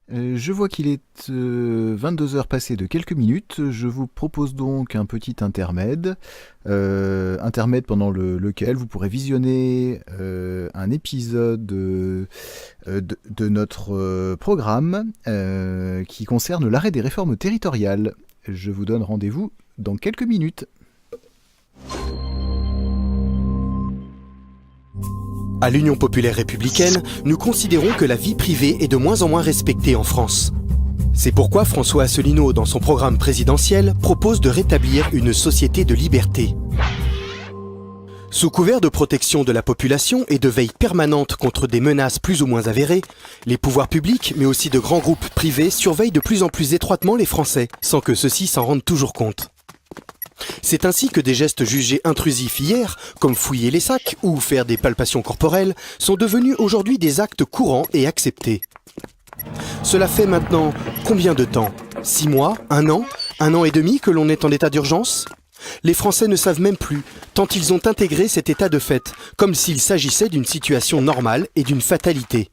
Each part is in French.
Je vois qu'il est 22 heures passées de quelques minutes. Je vous propose donc un petit intermède, intermède pendant lequel vous pourrez visionner un épisode de notre programme qui concerne l'arrêt des réformes territoriales. Je vous donne rendez-vous dans quelques minutes. À l'Union populaire républicaine, nous considérons que la vie privée est de moins en moins respectée en France. C'est pourquoi François Asselineau, dans son programme présidentiel, propose de rétablir une société de liberté. Sous couvert de protection de la population et de veille permanente contre des menaces plus ou moins avérées, les pouvoirs publics, mais aussi de grands groupes privés, surveillent de plus en plus étroitement les Français, sans que ceux-ci s'en rendent toujours compte. C'est ainsi que des gestes jugés intrusifs hier, comme fouiller les sacs ou faire des palpations corporelles, sont devenus aujourd'hui des actes courants et acceptés. Cela fait maintenant combien de temps? 6 mois? 1 an et demi que l'on est en état d'urgence? Les Français ne savent même plus, tant ils ont intégré cet état de fait, comme s'il s'agissait d'une situation normale et d'une fatalité.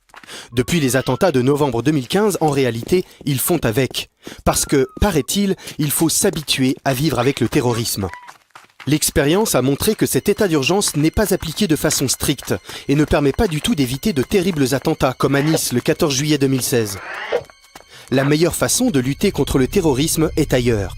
Depuis les attentats de novembre 2015, en réalité, ils font avec. Parce que, paraît-il, il faut s'habituer à vivre avec le terrorisme. L'expérience a montré que cet état d'urgence n'est pas appliqué de façon stricte et ne permet pas du tout d'éviter de terribles attentats comme à Nice le 14 juillet 2016. La meilleure façon de lutter contre le terrorisme est ailleurs.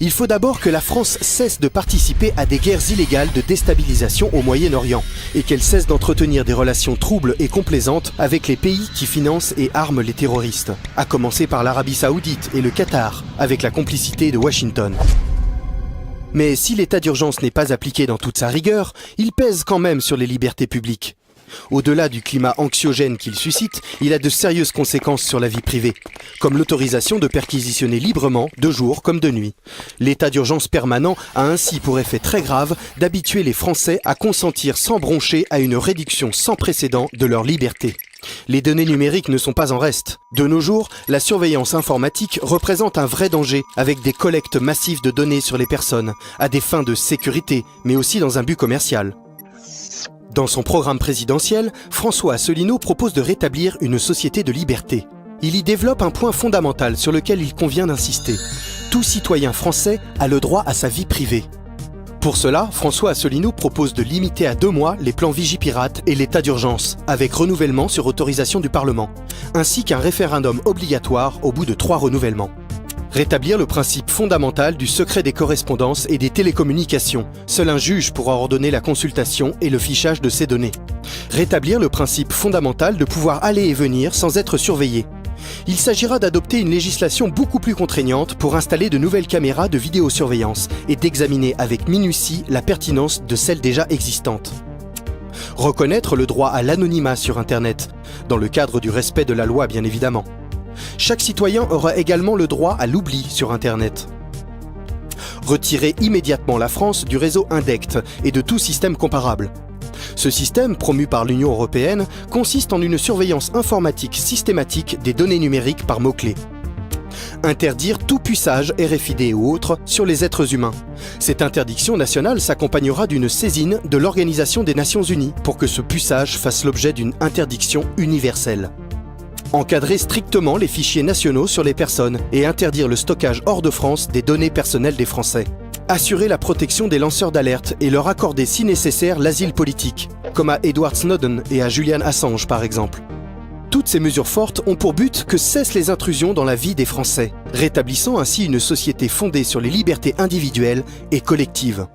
Il faut d'abord que la France cesse de participer à des guerres illégales de déstabilisation au Moyen-Orient et qu'elle cesse d'entretenir des relations troubles et complaisantes avec les pays qui financent et arment les terroristes, à commencer par l'Arabie Saoudite et le Qatar, avec la complicité de Washington. Mais si l'état d'urgence n'est pas appliqué dans toute sa rigueur, il pèse quand même sur les libertés publiques. Au-delà du climat anxiogène qu'il suscite, il a de sérieuses conséquences sur la vie privée, comme l'autorisation de perquisitionner librement, de jour comme de nuit. L'état d'urgence permanent a ainsi pour effet très grave d'habituer les Français à consentir sans broncher à une réduction sans précédent de leur liberté. Les données numériques ne sont pas en reste. De nos jours, la surveillance informatique représente un vrai danger, avec des collectes massives de données sur les personnes, à des fins de sécurité, mais aussi dans un but commercial. Dans son programme présidentiel, François Asselineau propose de rétablir une société de liberté. Il y développe un point fondamental sur lequel il convient d'insister. Tout citoyen français a le droit à sa vie privée. Pour cela, François Asselineau propose de limiter à 2 mois les plans Vigipirate et l'état d'urgence, avec renouvellement sur autorisation du Parlement, ainsi qu'un référendum obligatoire au bout de 3 renouvellements. Rétablir le principe fondamental du secret des correspondances et des télécommunications. Seul un juge pourra ordonner la consultation et le fichage de ces données. Rétablir le principe fondamental de pouvoir aller et venir sans être surveillé. Il s'agira d'adopter une législation beaucoup plus contraignante pour installer de nouvelles caméras de vidéosurveillance et d'examiner avec minutie la pertinence de celles déjà existantes. Reconnaître le droit à l'anonymat sur Internet, dans le cadre du respect de la loi bien évidemment. Chaque citoyen aura également le droit à l'oubli sur Internet. Retirer immédiatement la France du réseau Indect et de tout système comparable. Ce système, promu par l'Union européenne, consiste en une surveillance informatique systématique des données numériques par mots-clés. Interdire tout puçage RFID ou autre sur les êtres humains. Cette interdiction nationale s'accompagnera d'une saisine de l'Organisation des Nations Unies pour que ce puçage fasse l'objet d'une interdiction universelle. Encadrer strictement les fichiers nationaux sur les personnes et interdire le stockage hors de France des données personnelles des Français. Assurer la protection des lanceurs d'alerte et leur accorder si nécessaire l'asile politique, comme à Edward Snowden et à Julian Assange par exemple. Toutes ces mesures fortes ont pour but que cessent les intrusions dans la vie des Français, rétablissant ainsi une société fondée sur les libertés individuelles et collectives.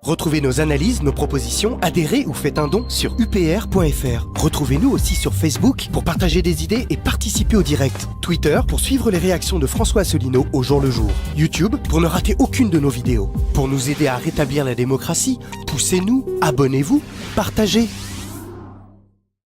Retrouvez nos analyses, nos propositions, adhérez ou faites un don sur upr.fr. Retrouvez-nous aussi sur Facebook pour partager des idées et participer au direct. Twitter pour suivre les réactions de François Asselineau au jour le jour. YouTube pour ne rater aucune de nos vidéos. Pour nous aider à rétablir la démocratie, poussez-nous, abonnez-vous, partagez.